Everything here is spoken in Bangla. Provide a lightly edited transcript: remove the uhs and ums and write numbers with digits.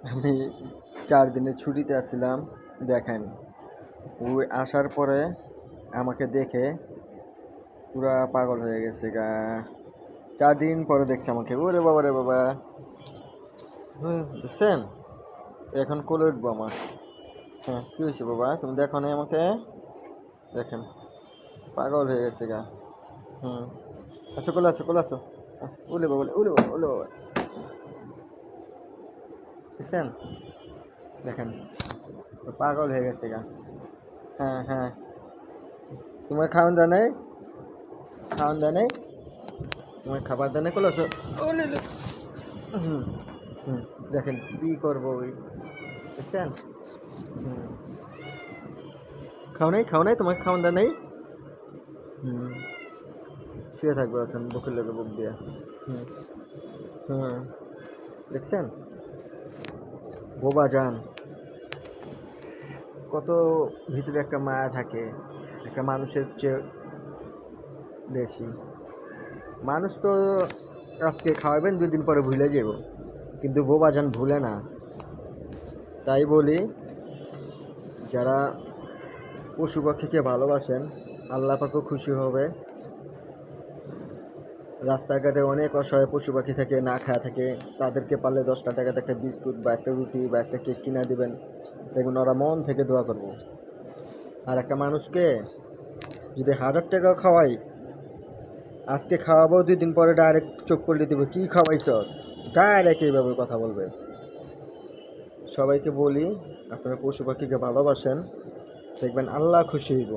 আমি ৪ দিনের ছুটিতে আসছিলাম। দেখেন, ওই আসার পরে আমাকে দেখে পুরা পাগল হয়ে গেছে গা। ৪ দিন পরে দেখছে আমাকে। ওরে বাবা রে বাবা! দেখছেন? এখন কোলে উঠবো আমার। হ্যাঁ, কি হয়েছে বাবা? তুমি দেখো নাই আমাকে? দেখেন, পাগল হয়ে গেছে গা। হুম। আসো, কোলে আসো, কোলে আসো। ওলে বাবা, ওলে বাবা, ওলে বাবা! দেখছেন? দেখেন, পাগল হয়ে গেছে গা। হ্যাঁ, হ্যাঁ। তোমার খাওয়ান দেয় নাই? খাওয়ান দেয় নাই? তোমার খাবার দেয় নাই? কোলে আসো। ওলে লে! হুম, হুম। দেখেন কি করবো ওই, দেখছেন? হুম। খাও নাই? খাও নাই? তোমার খাওয়ান দেয় নাই? হুম। শুয়ে থাকবো এখন বুকের লগে বুক দিয়া। হুম, হুম। দেখছেন? বোবা জান। কত ভিতরে একটা মায়া থাকে, একটা মানুষের চেয়ে বেশি। মানুষ তো আজকে খাওয়াবেন ২ দিন পরে ভুলে যাব, কিন্তু বোবা জান ভুলে না। তাই বলি, যারা পশু পাখিকে ভালোবাসেন, আল্লাহ পাকও খুশি হবে। রাস্তাঘাটে অনেক অসহায় পশু পাখি থাকে, না খায়া থাকে, তাদেরকে পারলে ১০টা টাকাতে একটা বিস্কুট বা একটা রুটি বা একটা কেক কিনা দিবেন, দেখবেন ওরা মন থেকে দোয়া করবো। আর একটা মানুষকে যদি ১০০০ টাকাও খাওয়াই, আজকে খাওয়াবো, ২ দিন পরে ডাইরেক্ট চোখ পল্লি দিব, কি খাওয়াইছস, ডাইরেক্ট এইভাবে কথা বলবে। সবাইকে বলি, আপনারা পশু পাখিকে ভালোবাসেন, দেখবেন আল্লাহ খুশি হইব।